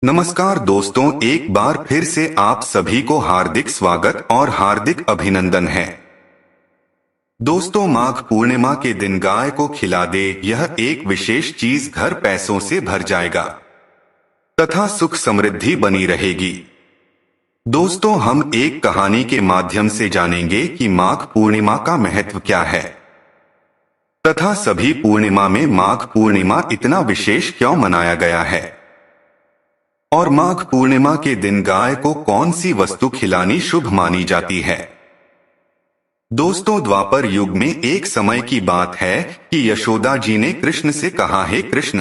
नमस्कार दोस्तों, एक बार फिर से आप सभी को हार्दिक स्वागत और हार्दिक अभिनंदन है। दोस्तों, माघ पूर्णिमा के दिन गाय को खिला दे, यह एक विशेष चीज घर पैसों से भर जाएगा तथा सुख समृद्धि बनी रहेगी। दोस्तों, हम एक कहानी के माध्यम से जानेंगे कि माघ पूर्णिमा का महत्व क्या है तथा सभी पूर्णिमा में माघ पूर्णिमा इतना विशेष क्यों मनाया गया है और माघ पूर्णिमा के दिन गाय को कौन सी वस्तु खिलानी शुभ मानी जाती है। दोस्तों, द्वापर युग में एक समय की बात है कि यशोदा जी ने कृष्ण से कहा, हे कृष्ण,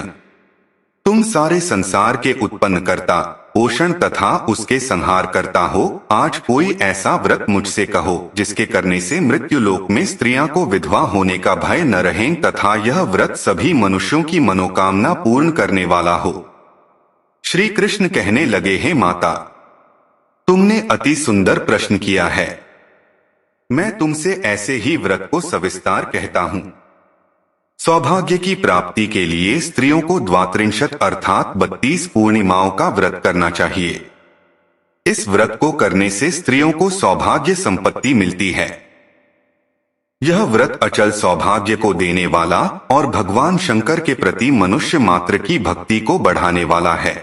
तुम सारे संसार के उत्पन्न करता, पोषण तथा उसके संहार करता हो। आज कोई ऐसा व्रत मुझसे कहो जिसके करने से मृत्यु लोक में स्त्रियां को विधवा होने का भय न रहे तथा यह व्रत सभी मनुष्यों की मनोकामना पूर्ण करने वाला हो। श्री कृष्ण कहने लगे, हे माता, तुमने अति सुंदर प्रश्न किया है। मैं तुमसे ऐसे ही व्रत को सविस्तार कहता हूँ। सौभाग्य की प्राप्ति के लिए स्त्रियों को द्वात्रिंशत् अर्थात 32 पूर्णिमाओं का व्रत करना चाहिए। इस व्रत को करने से स्त्रियों को सौभाग्य संपत्ति मिलती है। यह व्रत अचल सौभाग्य को देने वाला और भगवान शंकर के प्रति मनुष्य मात्र की भक्ति को बढ़ाने वाला है।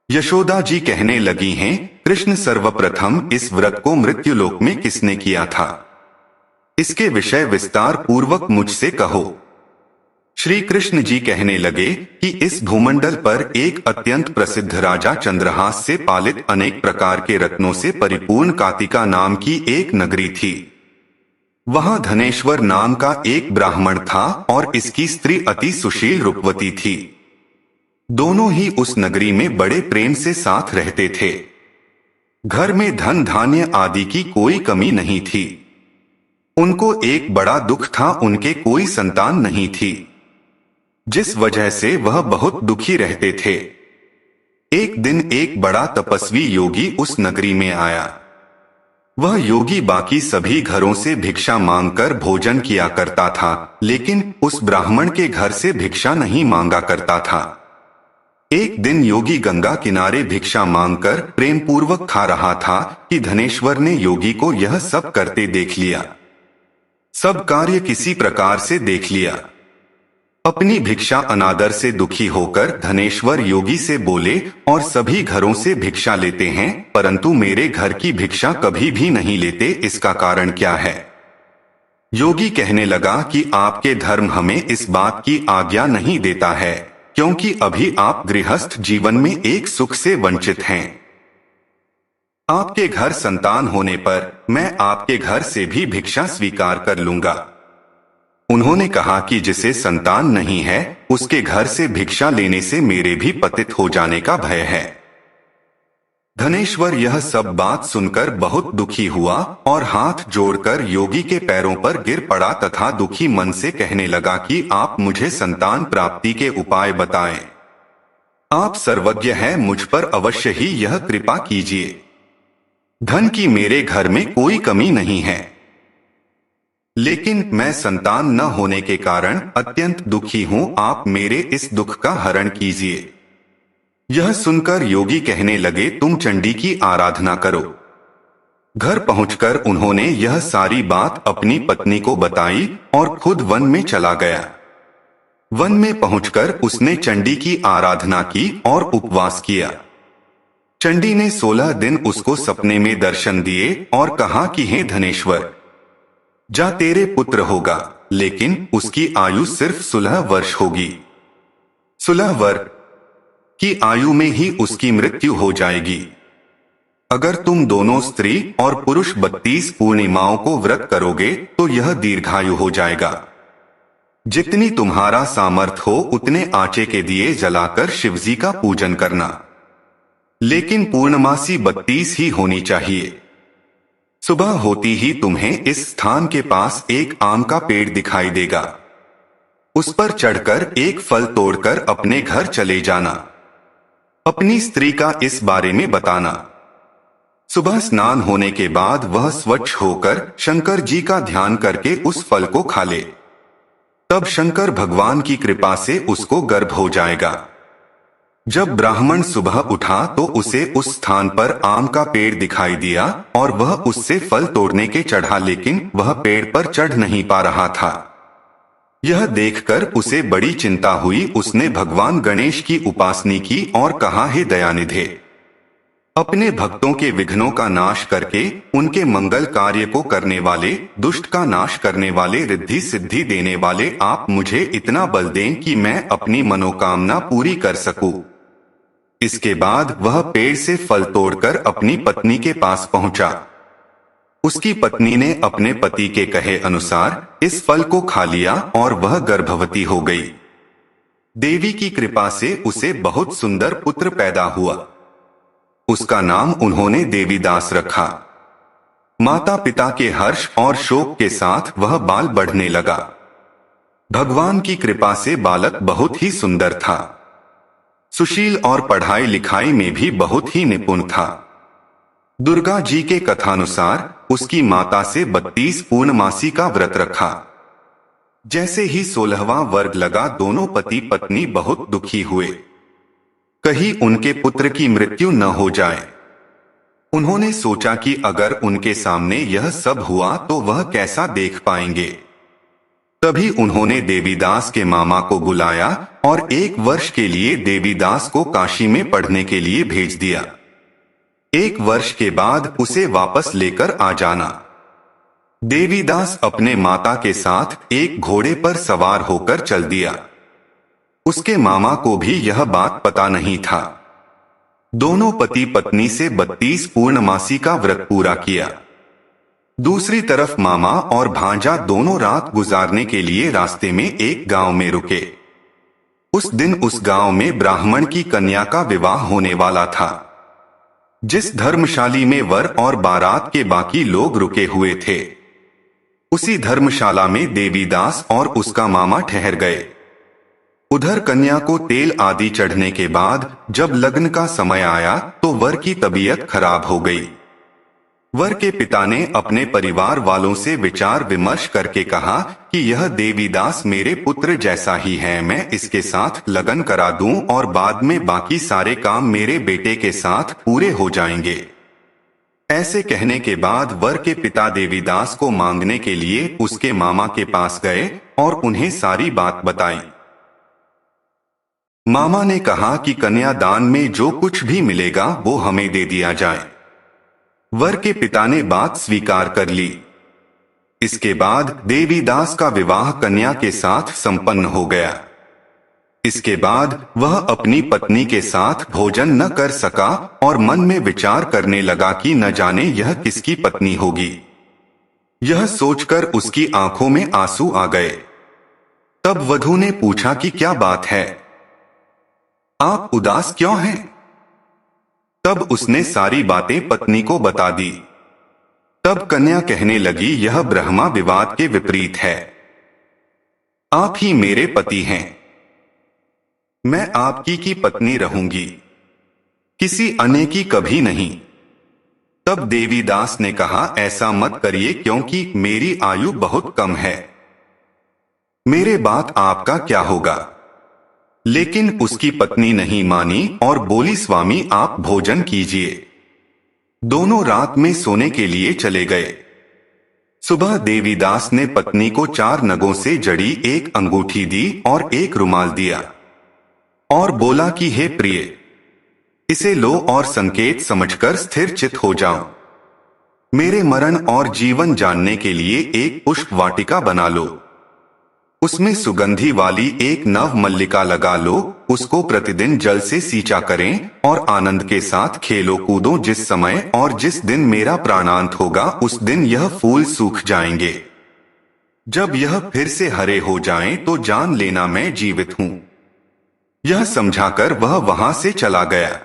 यशोदा जी कहने लगी हैं, कृष्ण, सर्वप्रथम इस व्रत को मृत्युलोक में किसने किया था, इसके विषय विस्तार पूर्वक मुझसे कहो। श्री कृष्ण जी कहने लगे कि इस भूमंडल पर एक अत्यंत प्रसिद्ध राजा चंद्रहास से पालित अनेक प्रकार के रत्नों से परिपूर्ण कातिका नाम की एक नगरी थी। वहां धनेश्वर नाम का एक ब्राह्मण था और इसकी स्त्री अति सुशील रूपवती थी। दोनों ही उस नगरी में बड़े प्रेम से साथ रहते थे। घर में धन धान्य आदि की कोई कमी नहीं थी। उनको एक बड़ा दुख था, उनके कोई संतान नहीं थी, जिस वजह से वह बहुत दुखी रहते थे। एक दिन एक बड़ा तपस्वी योगी उस नगरी में आया। वह योगी बाकी सभी घरों से भिक्षा मांगकर भोजन किया करता था, लेकिन उस ब्राह्मण के घर से भिक्षा नहीं मांगा करता था। एक दिन योगी गंगा किनारे भिक्षा मांगकर प्रेम पूर्वक खा रहा था कि धनेश्वर ने योगी को यह सब करते देख लिया। सब कार्य किसी प्रकार से देख लिया। अपनी भिक्षा अनादर से दुखी होकर धनेश्वर योगी से बोले, और सभी घरों से भिक्षा लेते हैं परंतु मेरे घर की भिक्षा कभी भी नहीं लेते, इसका कारण क्या है। योगी कहने लगा कि आपके धर्म हमें इस बात की आज्ञा नहीं देता है, क्योंकि अभी आप गृहस्थ जीवन में एक सुख से वंचित हैं। आपके घर संतान होने पर मैं आपके घर से भी भिक्षा स्वीकार कर लूंगा। उन्होंने कहा कि जिसे संतान नहीं है उसके घर से भिक्षा लेने से मेरे भी पतित हो जाने का भय है। धनेश्वर यह सब बात सुनकर बहुत दुखी हुआ और हाथ जोड़कर योगी के पैरों पर गिर पड़ा तथा दुखी मन से कहने लगा कि आप मुझे संतान प्राप्ति के उपाय बताएं। आप सर्वज्ञ हैं, मुझ पर अवश्य ही यह कृपा कीजिए। धन की मेरे घर में कोई कमी नहीं है, लेकिन मैं संतान न होने के कारण अत्यंत दुखी हूं। आप मेरे इस दुख का हरण कीजिए। यह सुनकर योगी कहने लगे, तुम चंडी की आराधना करो। घर पहुंचकर उन्होंने यह सारी बात अपनी पत्नी को बताई और खुद वन में चला गया। वन में पहुंचकर उसने चंडी की आराधना की और उपवास किया। चंडी ने 16 दिन उसको सपने में दर्शन दिए और कहा कि हे धनेश्वर, जा, तेरे पुत्र होगा, लेकिन उसकी आयु सिर्फ 16 वर्ष होगी। 16 वर्ष की आयु में ही उसकी मृत्यु हो जाएगी। अगर तुम दोनों स्त्री और पुरुष 32 पूर्णिमाओं को व्रत करोगे तो यह दीर्घायु हो जाएगा। जितनी तुम्हारा सामर्थ हो उतने आटे के दिए जलाकर शिवजी का पूजन करना, लेकिन पूर्णमासी 32 ही होनी चाहिए। सुबह होती ही तुम्हें इस स्थान के पास एक आम का पेड़ दिखाई देगा। उस पर चढ़कर एक फल तोड़कर अपने घर चले जाना। अपनी स्त्री का इस बारे में बताना। सुबह स्नान होने के बाद वह स्वच्छ होकर शंकर जी का ध्यान करके उस फल को खा ले। तब शंकर भगवान की कृपा से उसको गर्भ हो जाएगा। जब ब्राह्मण सुबह उठा तो उसे उस स्थान पर आम का पेड़ दिखाई दिया और वह उससे फल तोड़ने के चढ़ा, लेकिन वह पेड़ पर चढ़ नहीं पा रहा था। यह देखकर उसे बड़ी चिंता हुई। उसने भगवान गणेश की उपासना की और कहा, हे दयानिधे, अपने भक्तों के विघ्नों का नाश करके उनके मंगल कार्य को करने वाले, दुष्ट का नाश करने वाले, रिद्धि सिद्धि देने वाले, आप मुझे इतना बल दें कि मैं अपनी मनोकामना पूरी कर सकूं। इसके बाद वह पेड़ से फल तोड़कर अपनी पत्नी के पास पहुंचा। उसकी पत्नी ने अपने पति के कहे अनुसार इस फल को खा लिया और वह गर्भवती हो गई। देवी की कृपा से उसे बहुत सुंदर पुत्र पैदा हुआ। उसका नाम उन्होंने देवीदास रखा। माता पिता के हर्ष और शोक के साथ वह बाल बढ़ने लगा। भगवान की कृपा से बालक बहुत ही सुंदर था, सुशील और पढ़ाई लिखाई में भी बहुत ही निपुण था। दुर्गा जी के कथानुसार उसकी माता से 32 पूर्णमासी का व्रत रखा। जैसे ही 16वां वर्ग लगा, दोनों पति पत्नी बहुत दुखी हुए, कहीं उनके पुत्र की मृत्यु न हो जाए। उन्होंने सोचा कि अगर उनके सामने यह सब हुआ तो वह कैसा देख पाएंगे। तभी उन्होंने देवीदास के मामा को बुलाया और 1 वर्ष के लिए देवीदास को काशी में पढ़ने के लिए भेज दिया। 1 वर्ष के बाद उसे वापस लेकर आ जाना। देवीदास अपने माता के साथ एक घोड़े पर सवार होकर चल दिया। उसके मामा को भी यह बात पता नहीं था। दोनों पति पत्नी से 32 पूर्णमासी का व्रत पूरा किया। दूसरी तरफ मामा और भांजा दोनों रात गुजारने के लिए रास्ते में एक गांव में रुके। उस दिन उस गांव में ब्राह्मण की कन्या का विवाह होने वाला था। जिस धर्मशाली में वर और बारात के बाकी लोग रुके हुए थे, उसी धर्मशाला में देवीदास और उसका मामा ठहर गए। उधर कन्या को तेल आदि चढ़ने के बाद जब लग्न का समय आया तो वर की तबीयत खराब हो गई। वर के पिता ने अपने परिवार वालों से विचार विमर्श करके कहा कि यह देवीदास मेरे पुत्र जैसा ही है, मैं इसके साथ लगन करा दूं और बाद में बाकी सारे काम मेरे बेटे के साथ पूरे हो जाएंगे। ऐसे कहने के बाद वर के पिता देवीदास को मांगने के लिए उसके मामा के पास गए और उन्हें सारी बात बताई। मामा ने कहा कि कन्यादान में जो कुछ भी मिलेगा वो हमें दे दिया जाए। वर के पिता ने बात स्वीकार कर ली। इसके बाद देवीदास का विवाह कन्या के साथ संपन्न हो गया। इसके बाद वह अपनी पत्नी के साथ भोजन न कर सका और मन में विचार करने लगा कि न जाने यह किसकी पत्नी होगी। यह सोचकर उसकी आंखों में आंसू आ गए। तब वधू ने पूछा कि क्या बात है, आप उदास क्यों हैं? तब उसने सारी बातें पत्नी को बता दी। तब कन्या कहने लगी, यह ब्रह्मा विवाद के विपरीत है। आप ही मेरे पति हैं, मैं आपकी की पत्नी रहूंगी, किसी अन्य की कभी नहीं। तब देवीदास ने कहा, ऐसा मत करिए क्योंकि मेरी आयु बहुत कम है, मेरे बाद आपका क्या होगा। लेकिन उसकी पत्नी नहीं मानी और बोली, स्वामी आप भोजन कीजिए। दोनों रात में सोने के लिए चले गए। सुबह देवीदास ने पत्नी को 4 नगों से जड़ी एक अंगूठी दी और एक रुमाल दिया और बोला कि हे प्रिय, इसे लो और संकेत समझकर स्थिर चित हो जाओ। मेरे मरण और जीवन जानने के लिए एक पुष्प वाटिका बना लो, उसमें सुगंधी वाली एक नव मल्लिका लगा लो, उसको प्रतिदिन जल से सींचा करें और आनंद के साथ खेलो कूदो। जिस समय और जिस दिन मेरा प्राणांत होगा उस दिन यह फूल सूख जाएंगे। जब यह फिर से हरे हो जाएं तो जान लेना मैं जीवित हूं। यह समझाकर वह वहां से चला गया।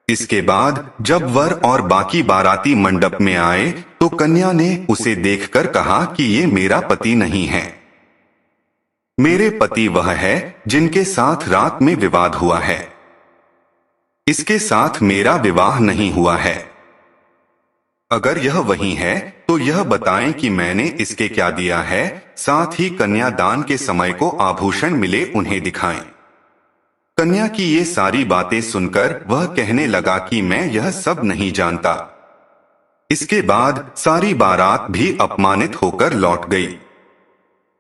इसके बाद जब वर और बाकी बाराती मंडप में आए तो कन्या ने उसे देखकर कहा कि ये मेरा पति नहीं है, मेरे पति वह है जिनके साथ रात में विवाद हुआ है, इसके साथ मेरा विवाह नहीं हुआ है। अगर यह वही है तो यह बताएं कि मैंने इसके क्या दिया है, साथ ही कन्यादान के समय को आभूषण मिले उन्हें दिखाएं। कन्या की ये सारी बातें सुनकर वह कहने लगा कि मैं यह सब नहीं जानता। इसके बाद सारी बारात भी अपमानित होकर लौट गई।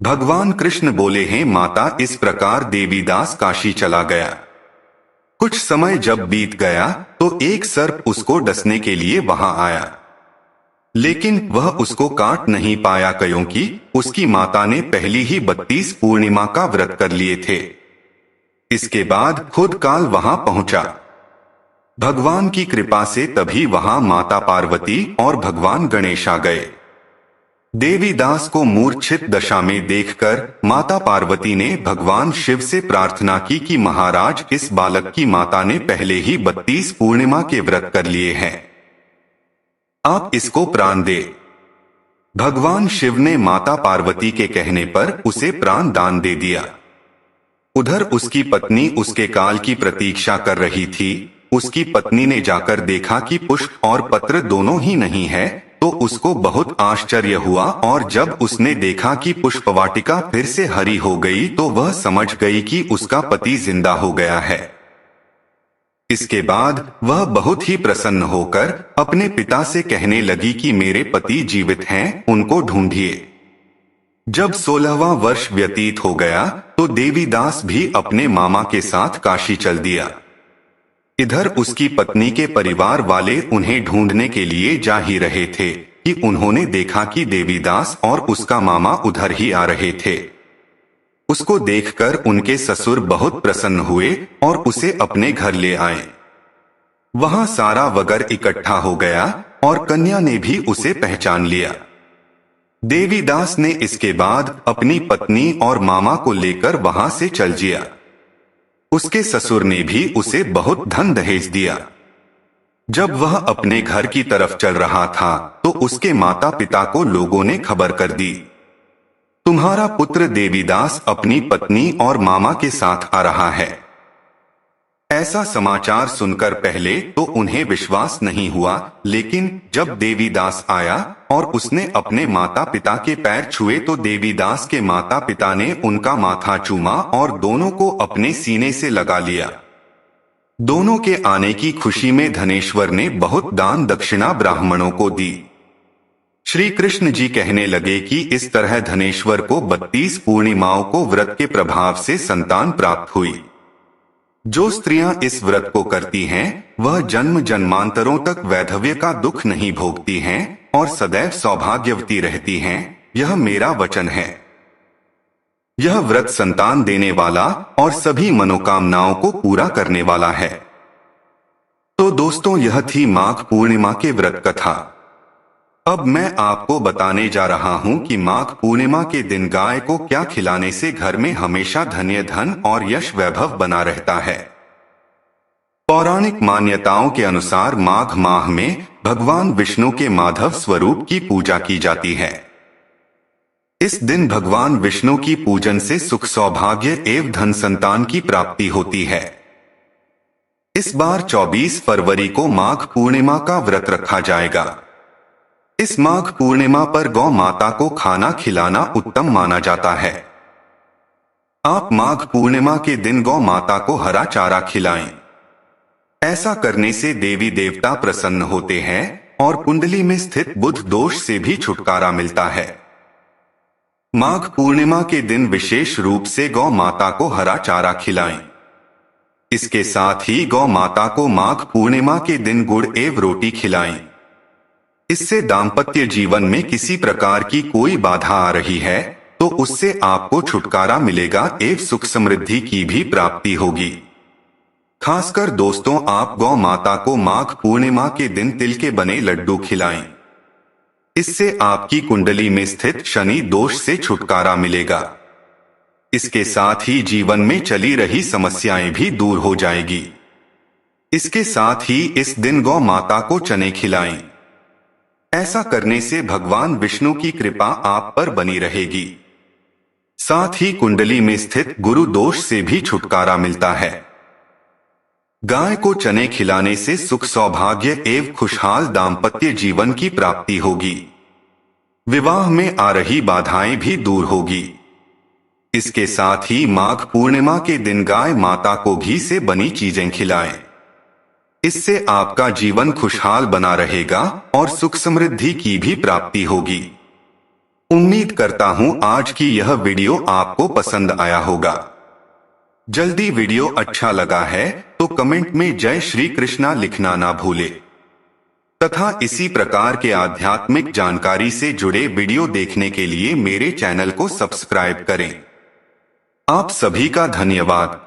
भगवान कृष्ण बोले हैं माता, इस प्रकार देवीदास काशी चला गया। कुछ समय जब बीत गया तो एक सर्प उसको डसने के लिए वहां आया, लेकिन वह उसको काट नहीं पाया क्योंकि उसकी माता ने पहली ही 32 पूर्णिमा का व्रत कर लिए थे। इसके बाद खुद काल वहां पहुंचा। भगवान की कृपा से तभी वहां माता पार्वती और भगवान गणेश आ गए। देवीदास को मूर्छित दशा में देखकर माता पार्वती ने भगवान शिव से प्रार्थना की कि महाराज, इस बालक की माता ने पहले ही 32 पूर्णिमा के व्रत कर लिए हैं, आप इसको प्राण दे। भगवान शिव ने माता पार्वती के कहने पर उसे प्राण दान दे दिया। उधर उसकी पत्नी उसके काल की प्रतीक्षा कर रही थी। उसकी पत्नी ने जाकर देखा कि पुष्प और पत्र दोनों ही नहीं है, तो उसको बहुत आश्चर्य हुआ और जब उसने देखा कि पुष्पवाटिका फिर से हरी हो गई तो वह समझ गई कि उसका पति जिंदा हो गया है। इसके बाद वह बहुत ही प्रसन्न होकर अपने पिता से कहने लगी कि मेरे पति जीवित हैं, उनको ढूंढिए। जब 16वां वर्ष व्यतीत हो गया तो देवीदास भी अपने मामा के साथ काशी चल दिया। इधर उसकी पत्नी के परिवार वाले उन्हें ढूंढने के लिए जा ही रहे थे कि उन्होंने देखा कि देवीदास और उसका मामा उधर ही आ रहे थे। उसको देखकर उनके ससुर बहुत प्रसन्न हुए और उसे अपने घर ले आए। वहां सारा वगर इकट्ठा हो गया और कन्या ने भी उसे पहचान लिया। देवीदास ने इसके बाद अपनी पत्नी और मामा को लेकर वहां से चल दिया। उसके ससुर ने भी उसे बहुत धन दहेज दिया। जब वह अपने घर की तरफ चल रहा था तो उसके माता पिता को लोगों ने खबर कर दी, तुम्हारा पुत्र देवीदास अपनी पत्नी और मामा के साथ आ रहा है। ऐसा समाचार सुनकर पहले तो उन्हें विश्वास नहीं हुआ, लेकिन जब देवीदास आया और उसने अपने माता पिता के पैर छुए तो देवीदास के माता पिता ने उनका माथा चूमा और दोनों को अपने सीने से लगा लिया। दोनों के आने की खुशी में धनेश्वर ने बहुत दान दक्षिणा ब्राह्मणों को दी। श्री कृष्ण जी कहने लगे कि इस तरह धनेश्वर को 32 पूर्णिमाओं को व्रत के प्रभाव से संतान प्राप्त हुई। जो स्त्रियां इस व्रत को करती हैं, वह जन्म जन्मांतरों तक वैधव्य का दुख नहीं भोगती हैं और सदैव सौभाग्यवती रहती हैं। यह मेरा वचन है। यह व्रत संतान देने वाला और सभी मनोकामनाओं को पूरा करने वाला है। तो दोस्तों, यह थी माघ पूर्णिमा के व्रत कथा। अब मैं आपको बताने जा रहा हूं कि माघ पूर्णिमा के दिन गाय को क्या खिलाने से घर में हमेशा धन और यश वैभव बना रहता है। पौराणिक मान्यताओं के अनुसार माघ माह में भगवान विष्णु के माधव स्वरूप की पूजा की जाती है। इस दिन भगवान विष्णु की पूजन से सुख सौभाग्य एवं धन संतान की प्राप्ति होती है। इस बार 24 फरवरी को माघ पूर्णिमा का व्रत रखा जाएगा। इस माघ पूर्णिमा पर गौ माता को खाना खिलाना उत्तम माना जाता है। आप माघ पूर्णिमा के दिन गौ माता को हरा चारा खिलाएं। ऐसा करने से देवी देवता प्रसन्न होते हैं और कुंडली में स्थित बुध दोष से भी छुटकारा मिलता है। माघ पूर्णिमा के दिन विशेष रूप से गौ माता को हरा चारा खिलाएं। इसके साथ ही गौ माता को माघ पूर्णिमा के दिन गुड़ एवं रोटी खिलाएं। इससे दाम्पत्य जीवन में किसी प्रकार की कोई बाधा आ रही है तो उससे आपको छुटकारा मिलेगा एवं सुख समृद्धि की भी प्राप्ति होगी। खासकर दोस्तों, आप गौ माता को माघ पूर्णिमा के दिन तिल के बने लड्डू खिलाएं। इससे आपकी कुंडली में स्थित शनि दोष से छुटकारा मिलेगा। इसके साथ ही जीवन में चली रही समस्याएं भी दूर हो जाएगी। इसके साथ ही इस दिन गौ माता को चने खिलाएं। ऐसा करने से भगवान विष्णु की कृपा आप पर बनी रहेगी। साथ ही कुंडली में स्थित गुरु दोष से भी छुटकारा मिलता है। गाय को चने खिलाने से सुख सौभाग्य एवं खुशहाल दाम्पत्य जीवन की प्राप्ति होगी। विवाह में आ रही बाधाएं भी दूर होगी। इसके साथ ही माघ पूर्णिमा के दिन गाय माता को घी से बनी चीजें खिलाएं। इससे आपका जीवन खुशहाल बना रहेगा और सुख समृद्धि की भी प्राप्ति होगी। उम्मीद करता हूं आज की यह वीडियो आपको पसंद आया होगा। जल्दी वीडियो अच्छा लगा है तो कमेंट में जय श्री कृष्णा लिखना ना भूले तथा इसी प्रकार के आध्यात्मिक जानकारी से जुड़े वीडियो देखने के लिए मेरे चैनल को सब्सक्राइब करें। आप सभी का धन्यवाद।